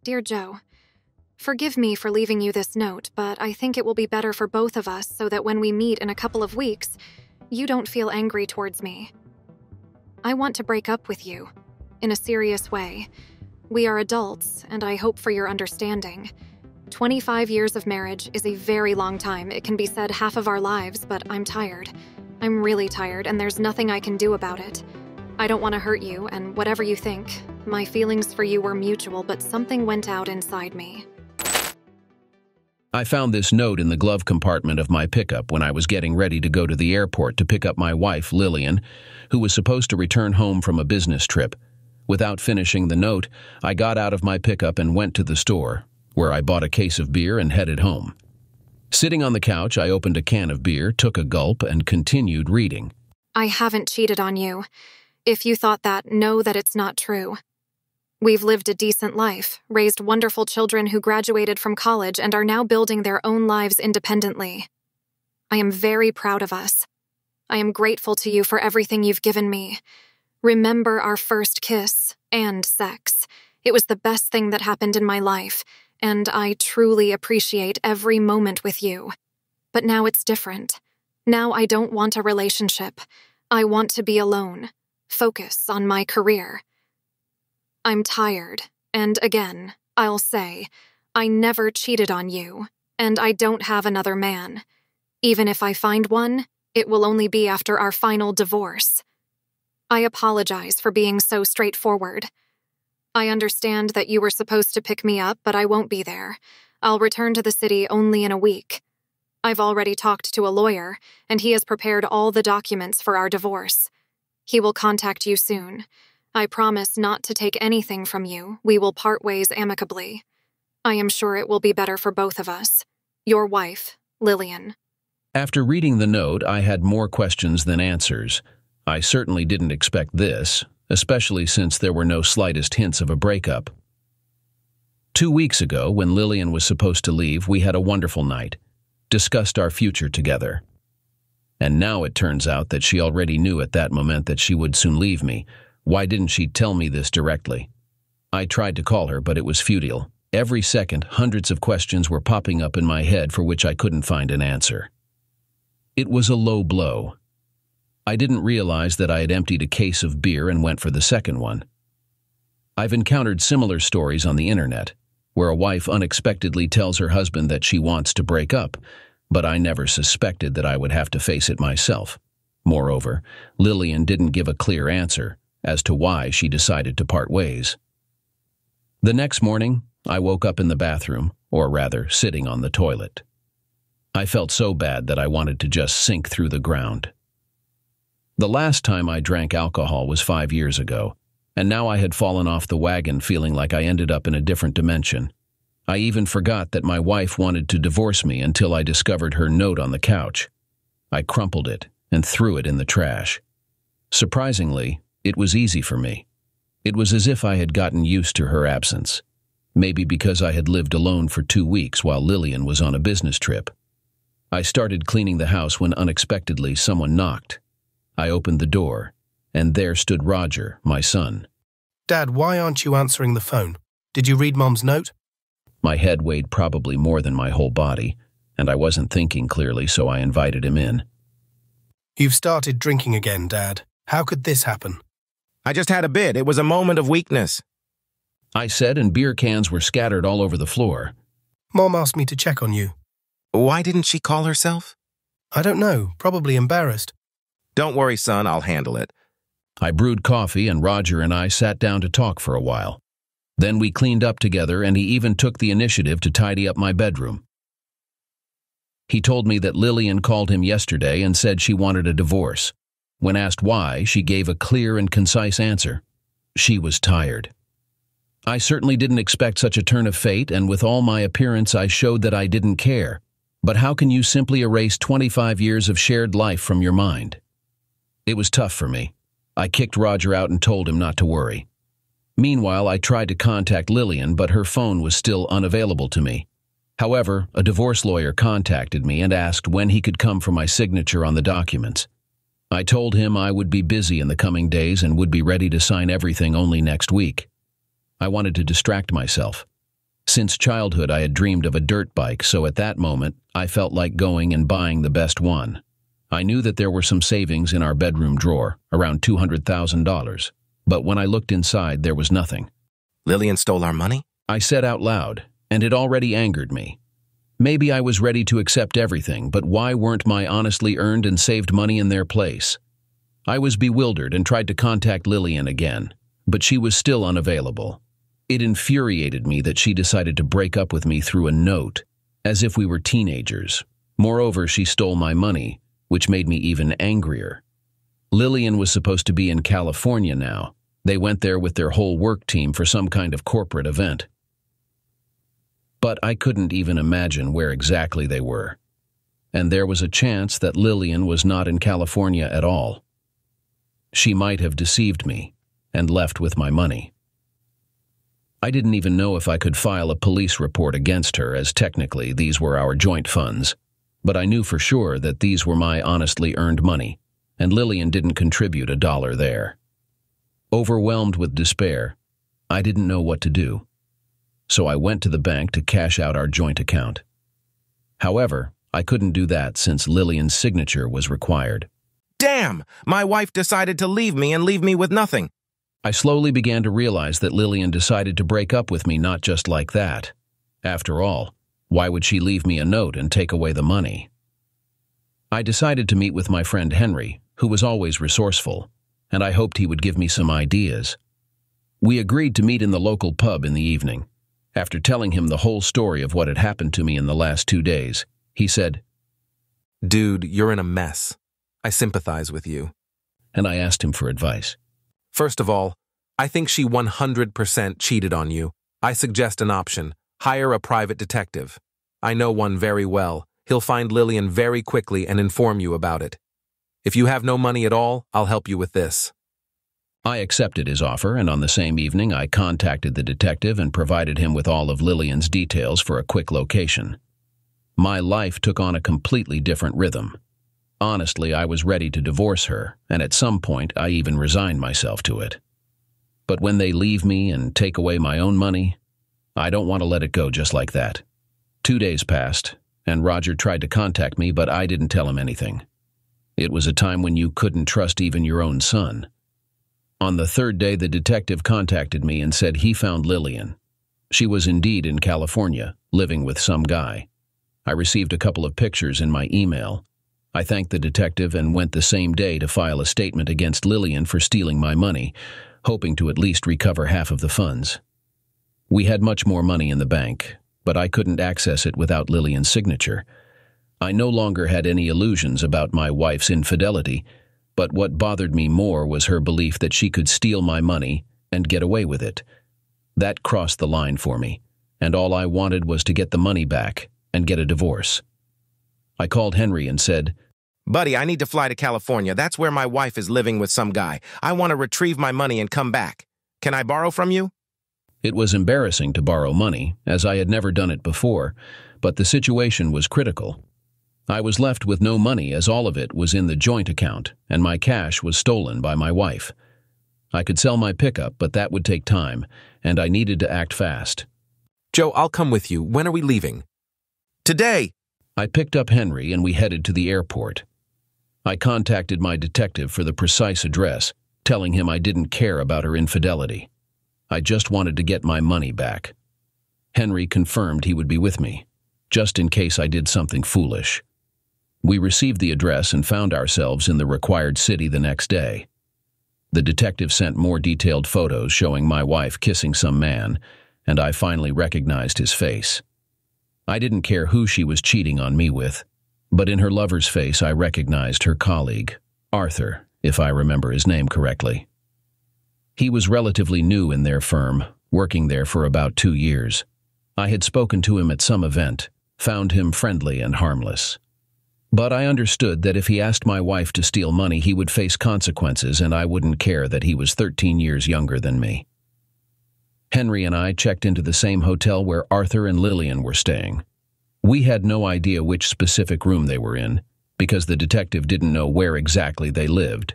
Dear Joe, forgive me for leaving you this note, but I think it will be better for both of us so that when we meet in a couple of weeks, you don't feel angry towards me. I want to break up with you, in a serious way. We are adults, and I hope for your understanding. 25 years of marriage is a very long time. It can be said half of our lives, but I'm tired. I'm really tired, and there's nothing I can do about it. I don't want to hurt you, and whatever you think, my feelings for you were mutual, but something went out inside me. I found this note in the glove compartment of my pickup when I was getting ready to go to the airport to pick up my wife, Lillian, who was supposed to return home from a business trip. Without finishing the note, I got out of my pickup and went to the store, where I bought a case of beer and headed home. Sitting on the couch, I opened a can of beer, took a gulp, and continued reading. I haven't cheated on you. If you thought that, know that it's not true. We've lived a decent life, raised wonderful children who graduated from college and are now building their own lives independently. I am very proud of us. I am grateful to you for everything you've given me. Remember our first kiss and sex. It was the best thing that happened in my life, and I truly appreciate every moment with you. But now it's different. Now I don't want a relationship. I want to be alone. Focus on my career. I'm tired, and again, I'll say, I never cheated on you, and I don't have another man. Even if I find one, it will only be after our final divorce. I apologize for being so straightforward. I understand that you were supposed to pick me up, but I won't be there. I'll return to the city only in a week. I've already talked to a lawyer, and he has prepared all the documents for our divorce. He will contact you soon. I promise not to take anything from you. We will part ways amicably. I am sure it will be better for both of us. Your wife, Lillian. After reading the note, I had more questions than answers. I certainly didn't expect this, especially since there were no slightest hints of a breakup. 2 weeks ago, when Lillian was supposed to leave, we had a wonderful night, discussed our future together. And now it turns out that she already knew at that moment that she would soon leave me. Why didn't she tell me this directly? I tried to call her, but it was futile. Every second, hundreds of questions were popping up in my head for which I couldn't find an answer. It was a low blow. I didn't realize that I had emptied a case of beer and went for the second one. I've encountered similar stories on the internet, where a wife unexpectedly tells her husband that she wants to break up, but I never suspected that I would have to face it myself. Moreover, Lillian didn't give a clear answer as to why she decided to part ways. The next morning, I woke up in the bathroom, or rather, sitting on the toilet. I felt so bad that I wanted to just sink through the ground. The last time I drank alcohol was 5 years ago, and now I had fallen off the wagon feeling like I ended up in a different dimension. I even forgot that my wife wanted to divorce me until I discovered her note on the couch. I crumpled it and threw it in the trash. Surprisingly, it was easy for me. It was as if I had gotten used to her absence. Maybe because I had lived alone for 2 weeks while Lillian was on a business trip. I started cleaning the house when unexpectedly someone knocked. I opened the door, and there stood Roger, my son. Dad, why aren't you answering the phone? Did you read Mom's note? My head weighed probably more than my whole body, and I wasn't thinking clearly, so I invited him in. You've started drinking again, Dad. How could this happen? I just had a bit. It was a moment of weakness. I said, and beer cans were scattered all over the floor. Mom asked me to check on you. Why didn't she call herself? I don't know. Probably embarrassed. Don't worry, son. I'll handle it. I brewed coffee, and Roger and I sat down to talk for a while. Then we cleaned up together, and he even took the initiative to tidy up my bedroom. He told me that Lillian called him yesterday and said she wanted a divorce. When asked why, she gave a clear and concise answer. She was tired. I certainly didn't expect such a turn of fate, and with all my appearance I showed that I didn't care. But how can you simply erase 25 years of shared life from your mind? It was tough for me. I kicked Roger out and told him not to worry. Meanwhile, I tried to contact Lillian, but her phone was still unavailable to me. However, a divorce lawyer contacted me and asked when he could come for my signature on the documents. I told him I would be busy in the coming days and would be ready to sign everything only next week. I wanted to distract myself. Since childhood, I had dreamed of a dirt bike, so at that moment, I felt like going and buying the best one. I knew that there were some savings in our bedroom drawer, around $200,000, but when I looked inside, there was nothing. Lillian stole our money? I said out loud, and it already angered me. Maybe I was ready to accept everything, but why weren't my honestly earned and saved money in their place? I was bewildered and tried to contact Lillian again, but she was still unavailable. It infuriated me that she decided to break up with me through a note, as if we were teenagers. Moreover, she stole my money, which made me even angrier. Lillian was supposed to be in California now. They went there with their whole work team for some kind of corporate event. But I couldn't even imagine where exactly they were. And there was a chance that Lillian was not in California at all. She might have deceived me and left with my money. I didn't even know if I could file a police report against her, as technically these were our joint funds. But I knew for sure that these were my honestly earned money, and Lillian didn't contribute a dollar there. Overwhelmed with despair, I didn't know what to do. So I went to the bank to cash out our joint account. However, I couldn't do that since Lillian's signature was required. Damn! My wife decided to leave me and leave me with nothing. I slowly began to realize that Lillian decided to break up with me not just like that. After all, why would she leave me a note and take away the money? I decided to meet with my friend Henry, who was always resourceful, and I hoped he would give me some ideas. We agreed to meet in the local pub in the evening. After telling him the whole story of what had happened to me in the last 2 days, he said, "Dude, you're in a mess. I sympathize with you." And I asked him for advice. First of all, I think she 100% cheated on you. I suggest an option. Hire a private detective. I know one very well. He'll find Lillian very quickly and inform you about it. If you have no money at all, I'll help you with this. I accepted his offer, and on the same evening I contacted the detective and provided him with all of Lillian's details for a quick location. My life took on a completely different rhythm. Honestly, I was ready to divorce her, and at some point I even resigned myself to it. But when they leave me and take away my own money, I don't want to let it go just like that. 2 days passed, and Roger tried to contact me, but I didn't tell him anything. It was a time when you couldn't trust even your own son. On the 3rd day, the detective contacted me and said he found Lillian. She was indeed in California, living with some guy. I received a couple of pictures in my email. I thanked the detective and went the same day to file a statement against Lillian for stealing my money, hoping to at least recover half of the funds. We had much more money in the bank, but I couldn't access it without Lillian's signature. I no longer had any illusions about my wife's infidelity, but what bothered me more was her belief that she could steal my money and get away with it. That crossed the line for me, and all I wanted was to get the money back and get a divorce. I called Henry and said, "Buddy, I need to fly to California. That's where my wife is living with some guy. I want to retrieve my money and come back. Can I borrow from you?" It was embarrassing to borrow money, as I had never done it before, but the situation was critical. I was left with no money, as all of it was in the joint account, and my cash was stolen by my wife. I could sell my pickup, but that would take time, and I needed to act fast. "Joe, I'll come with you. When are we leaving?" "Today." I picked up Henry and we headed to the airport. I contacted my detective for the precise address, telling him I didn't care about her infidelity. I just wanted to get my money back. Henry confirmed he would be with me, just in case I did something foolish. We received the address and found ourselves in the required city the next day. The detective sent more detailed photos showing my wife kissing some man, and I finally recognized his face. I didn't care who she was cheating on me with, but in her lover's face I recognized her colleague, Arthur, if I remember his name correctly. He was relatively new in their firm, working there for about 2 years. I had spoken to him at some event, found him friendly and harmless. But I understood that if he asked my wife to steal money, he would face consequences, and I wouldn't care that he was 13 years younger than me. Henry and I checked into the same hotel where Arthur and Lillian were staying. We had no idea which specific room they were in, because the detective didn't know where exactly they lived.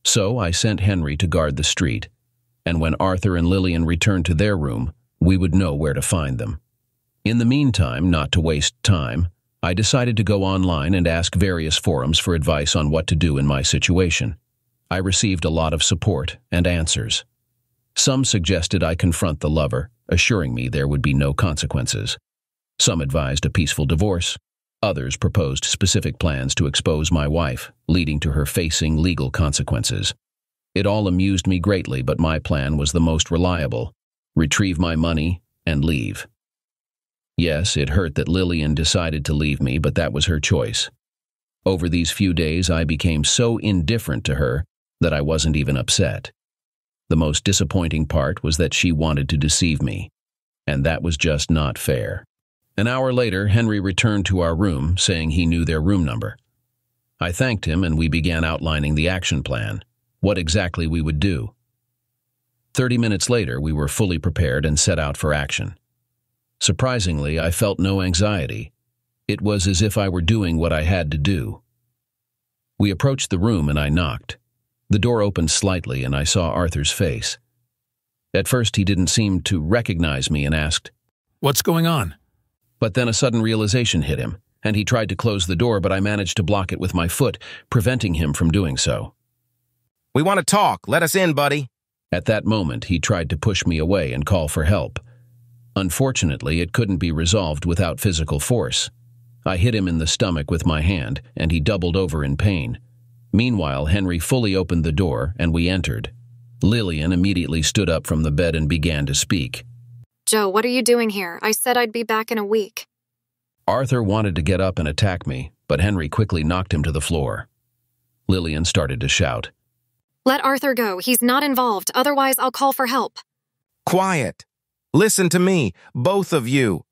So I sent Henry to guard the street, and when Arthur and Lillian returned to their room, we would know where to find them. In the meantime, not to waste time, I decided to go online and ask various forums for advice on what to do in my situation. I received a lot of support and answers. Some suggested I confront the lover, assuring me there would be no consequences. Some advised a peaceful divorce. Others proposed specific plans to expose my wife, leading to her facing legal consequences. It all amused me greatly, but my plan was the most reliable: retrieve my money and leave. Yes, it hurt that Lillian decided to leave me, but that was her choice. Over these few days, I became so indifferent to her that I wasn't even upset. The most disappointing part was that she wanted to deceive me, and that was just not fair. An hour later, Henry returned to our room, saying he knew their room number. I thanked him, and we began outlining the action plan, what exactly we would do. 30 minutes later, we were fully prepared and set out for action. Surprisingly, I felt no anxiety. It was as if I were doing what I had to do. We approached the room and I knocked. The door opened slightly and I saw Arthur's face. At first, he didn't seem to recognize me and asked, "What's going on?" But then a sudden realization hit him, and he tried to close the door, but I managed to block it with my foot, preventing him from doing so. We want to talk. Let us in, buddy. At that moment, he tried to push me away and call for help. Unfortunately, it couldn't be resolved without physical force. I hit him in the stomach with my hand, and he doubled over in pain. Meanwhile, Henry fully opened the door, and we entered. Lillian immediately stood up from the bed and began to speak. Joe, what are you doing here? I said I'd be back in a week. Arthur wanted to get up and attack me, but Henry quickly knocked him to the floor. Lillian started to shout. Let Arthur go. He's not involved. Otherwise, I'll call for help. Quiet. Listen to me, both of you.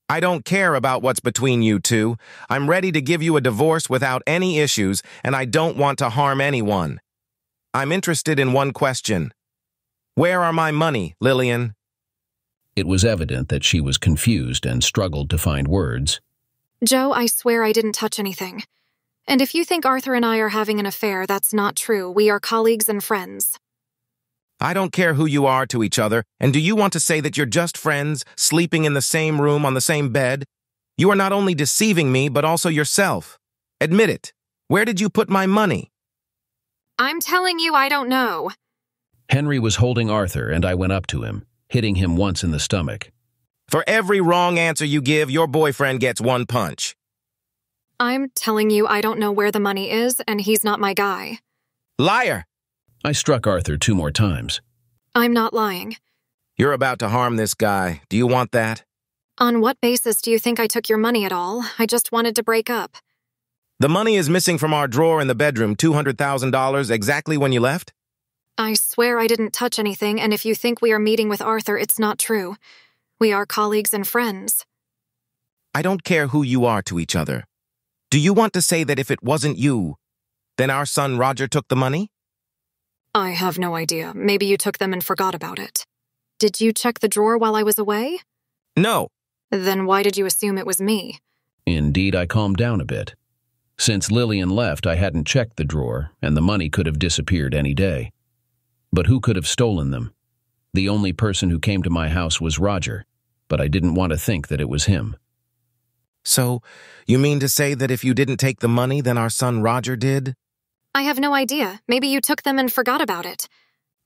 I don't care about what's between you two. I'm ready to give you a divorce without any issues, and I don't want to harm anyone. I'm interested in one question. Where are my money, Lillian? It was evident that she was confused and struggled to find words. Joe, I swear I didn't touch anything. And if you think Arthur and I are having an affair, that's not true. We are colleagues and friends. I don't care who you are to each other, and do you want to say that you're just friends, sleeping in the same room on the same bed? You are not only deceiving me, but also yourself. Admit it. Where did you put my money? I'm telling you I don't know. Henry was holding Arthur, and I went up to him, hitting him once in the stomach. For every wrong answer you give, your boyfriend gets one punch. I'm telling you I don't know where the money is, and he's not my guy. Liar! I struck Arthur 2 more times. I'm not lying. You're about to harm this guy. Do you want that? On what basis do you think I took your money at all? I just wanted to break up. The money is missing from our drawer in the bedroom, $200,000, exactly when you left? I swear I didn't touch anything, and if you think we are meeting with Arthur, it's not true. We are colleagues and friends. I don't care who you are to each other. Do you want to say that if it wasn't you, then our son Roger took the money? I have no idea. Maybe you took them and forgot about it. Did you check the drawer while I was away? No. Then why did you assume it was me? Indeed, I calmed down a bit. Since Lillian left, I hadn't checked the drawer, and the money could have disappeared any day. But who could have stolen them? The only person who came to my house was Roger, but I didn't want to think that it was him. So, you mean to say that if you didn't take the money, then our son Roger did? I have no idea. Maybe you took them and forgot about it.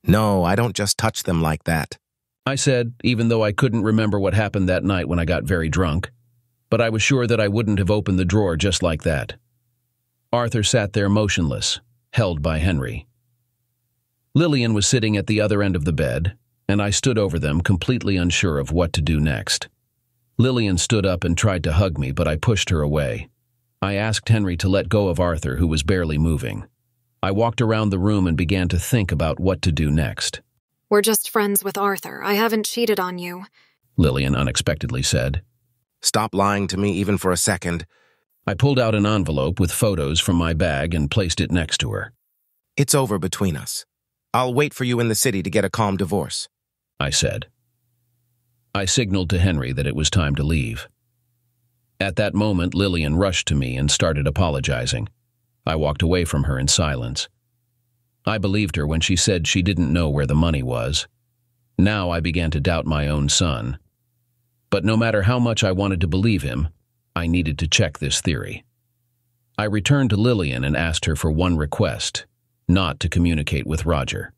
No, I don't just touch them like that. I said, even though I couldn't remember what happened that night when I got very drunk. But I was sure that I wouldn't have opened the drawer just like that. Arthur sat there motionless, held by Henry. Lillian was sitting at the other end of the bed, and I stood over them, completely unsure of what to do next. Lillian stood up and tried to hug me, but I pushed her away. I asked Henry to let go of Arthur, who was barely moving. I walked around the room and began to think about what to do next. We're just friends with Arthur. I haven't cheated on you, Lillian unexpectedly said. Stop lying to me even for a second. I pulled out an envelope with photos from my bag and placed it next to her. It's over between us. I'll wait for you in the city to get a calm divorce, I said. I signaled to Henry that it was time to leave. At that moment, Lillian rushed to me and started apologizing. I walked away from her in silence. I believed her when she said she didn't know where the money was. Now I began to doubt my own son. But no matter how much I wanted to believe him, I needed to check this theory. I returned to Lillian and asked her for one request, not to communicate with Roger.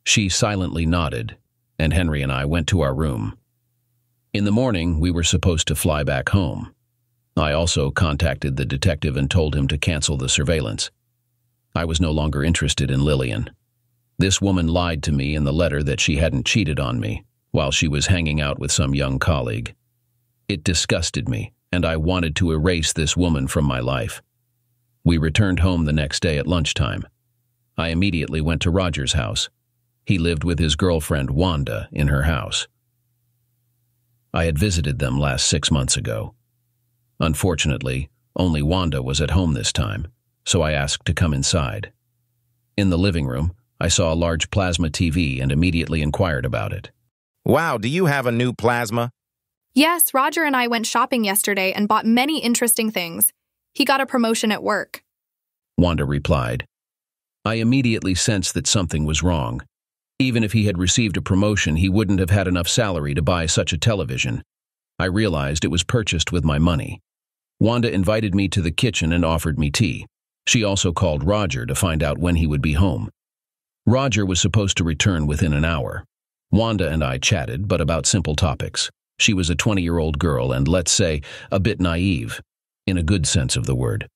She silently nodded, and Henry and I went to our room. In the morning, we were supposed to fly back home. I also contacted the detective and told him to cancel the surveillance. I was no longer interested in Lillian. This woman lied to me in the letter that she hadn't cheated on me while she was hanging out with some young colleague. It disgusted me, and I wanted to erase this woman from my life. We returned home the next day at lunchtime. I immediately went to Roger's house. He lived with his girlfriend Wanda in her house. I had visited them last 6 months ago. Unfortunately, only Wanda was at home this time, so I asked to come inside. In the living room, I saw a large plasma TV and immediately inquired about it. Wow, do you have a new plasma? Yes, Roger and I went shopping yesterday and bought many interesting things. He got a promotion at work. Wanda replied. I immediately sensed that something was wrong. Even if he had received a promotion, he wouldn't have had enough salary to buy such a television. I realized it was purchased with my money. Wanda invited me to the kitchen and offered me tea. She also called Roger to find out when he would be home. Roger was supposed to return within an hour. Wanda and I chatted, but about simple topics. She was a 20-year-old girl and, let's say, a bit naive, in a good sense of the word.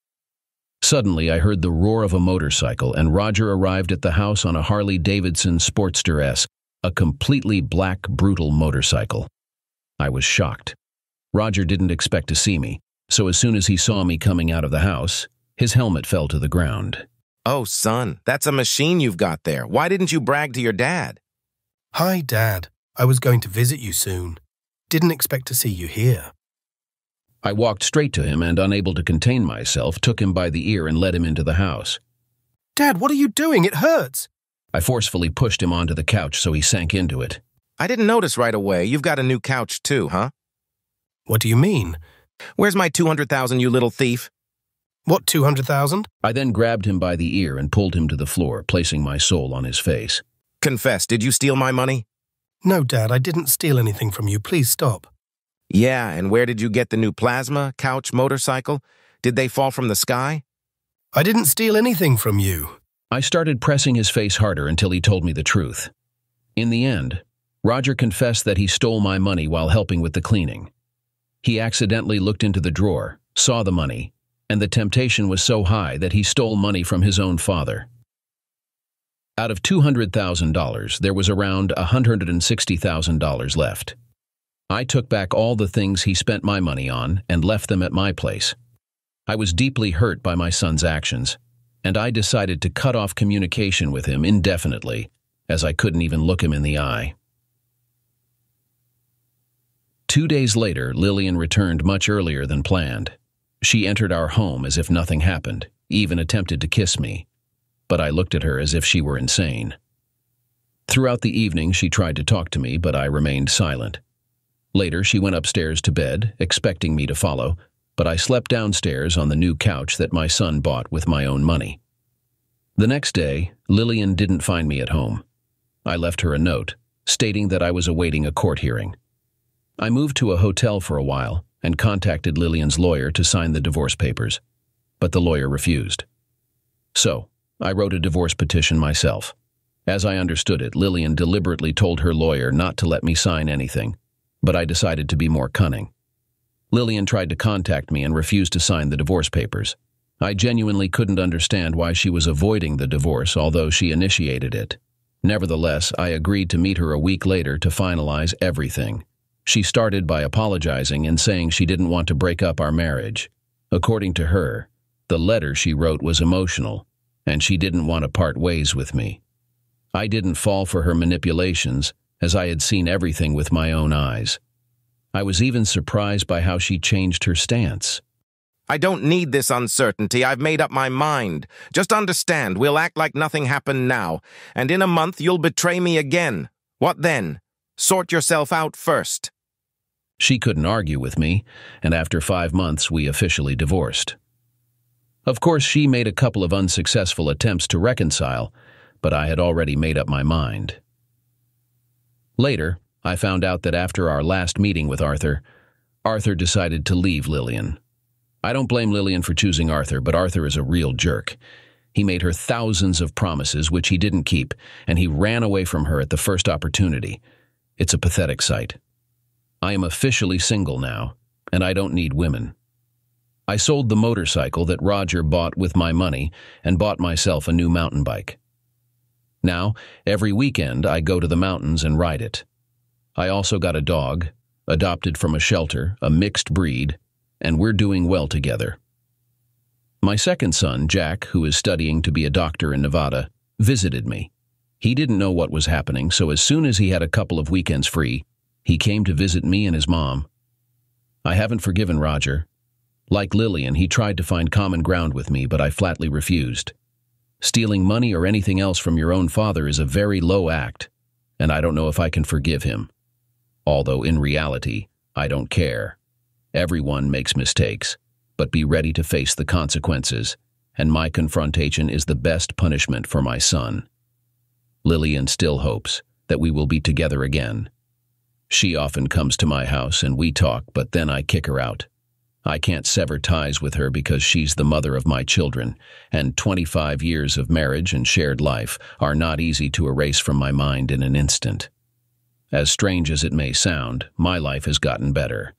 Suddenly, I heard the roar of a motorcycle, and Roger arrived at the house on a Harley-Davidson Sportster S, a completely black, brutal motorcycle. I was shocked. Roger didn't expect to see me, so as soon as he saw me coming out of the house, his helmet fell to the ground. Oh, son, that's a machine you've got there. Why didn't you brag to your dad? Hi, Dad. I was going to visit you soon. Didn't expect to see you here. I walked straight to him and, unable to contain myself, took him by the ear and led him into the house. Dad, what are you doing? It hurts. I forcefully pushed him onto the couch so he sank into it. I didn't notice right away. You've got a new couch too, huh? What do you mean? Where's my 200,000, you little thief? What, 200,000? I then grabbed him by the ear and pulled him to the floor, placing my soul on his face. Confess, did you steal my money? No, Dad, I didn't steal anything from you. Please stop. Yeah, and where did you get the new plasma, couch, motorcycle? Did they fall from the sky? I didn't steal anything from you. I started pressing his face harder until he told me the truth. In the end, Roger confessed that he stole my money while helping with the cleaning. He accidentally looked into the drawer, saw the money, and the temptation was so high that he stole money from his own father. Out of $200,000, there was around $160,000 left. I took back all the things he spent my money on and left them at my place. I was deeply hurt by my son's actions, and I decided to cut off communication with him indefinitely, as I couldn't even look him in the eye. 2 days later, Lillian returned much earlier than planned. She entered our home as if nothing happened, even attempted to kiss me, but I looked at her as if she were insane. Throughout the evening, she tried to talk to me, but I remained silent. Later, she went upstairs to bed, expecting me to follow, but I slept downstairs on the new couch that my son bought with my own money. The next day, Lillian didn't find me at home. I left her a note, stating that I was awaiting a court hearing. I moved to a hotel for a while and contacted Lillian's lawyer to sign the divorce papers, but the lawyer refused. So, I wrote a divorce petition myself. As I understood it, Lillian deliberately told her lawyer not to let me sign anything, but I decided to be more cunning. Lillian tried to contact me and refused to sign the divorce papers. I genuinely couldn't understand why she was avoiding the divorce, although she initiated it. Nevertheless, I agreed to meet her a week later to finalize everything. She started by apologizing and saying she didn't want to break up our marriage. According to her, the letter she wrote was emotional, and she didn't want to part ways with me. I didn't fall for her manipulations, as I had seen everything with my own eyes. I was even surprised by how she changed her stance. I don't need this uncertainty. I've made up my mind. Just understand, we'll act like nothing happened now, and in a month you'll betray me again. What then? Sort yourself out first. She couldn't argue with me, and after 5 months we officially divorced. Of course, she made a couple of unsuccessful attempts to reconcile, but I had already made up my mind. Later, I found out that after our last meeting with Arthur decided to leave Lillian. I don't blame Lillian for choosing Arthur, but Arthur is a real jerk. He made her thousands of promises which he didn't keep, and he ran away from her at the first opportunity. It's a pathetic sight. I am officially single now, and I don't need women. I sold the motorcycle that Roger bought with my money and bought myself a new mountain bike. Now, every weekend I go to the mountains and ride it. I also got a dog, adopted from a shelter, a mixed breed, and we're doing well together. My second son, Jack, who is studying to be a doctor in Nevada, visited me. He didn't know what was happening, so as soon as he had a couple of weekends free, he came to visit me and his mom. I haven't forgiven Roger. Like Lillian, he tried to find common ground with me, but I flatly refused. Stealing money or anything else from your own father is a very low act, and I don't know if I can forgive him. Although in reality, I don't care. Everyone makes mistakes, but be ready to face the consequences, and my confrontation is the best punishment for my son. Lillian still hopes that we will be together again. She often comes to my house and we talk, but then I kick her out. I can't sever ties with her because she's the mother of my children, and 25 years of marriage and shared life are not easy to erase from my mind in an instant. As strange as it may sound, my life has gotten better.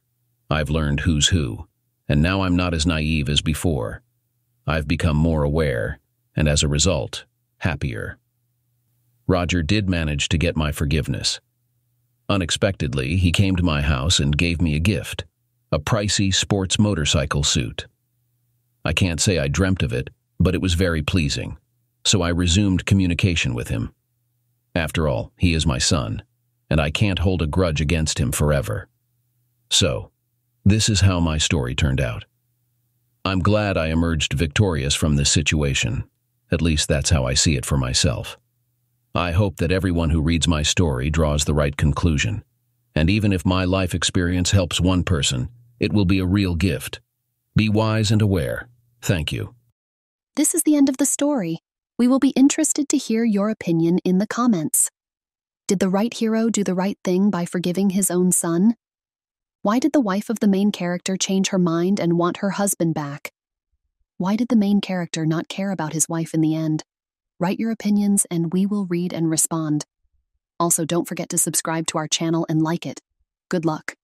I've learned who's who, and now I'm not as naive as before. I've become more aware, and as a result, happier. Roger did manage to get my forgiveness. Unexpectedly, he came to my house and gave me a gift, a pricey sports motorcycle suit. I can't say I dreamt of it, but it was very pleasing, so I resumed communication with him. After all, he is my son, and I can't hold a grudge against him forever. So, this is how my story turned out. I'm glad I emerged victorious from this situation. At least that's how I see it for myself. I hope that everyone who reads my story draws the right conclusion. And even if my life experience helps one person, it will be a real gift. Be wise and aware. Thank you. This is the end of the story. We will be interested to hear your opinion in the comments. Did the right hero do the right thing by forgiving his own son? Why did the wife of the main character change her mind and want her husband back? Why did the main character not care about his wife in the end? Write your opinions and we will read and respond. Also, don't forget to subscribe to our channel and like it. Good luck.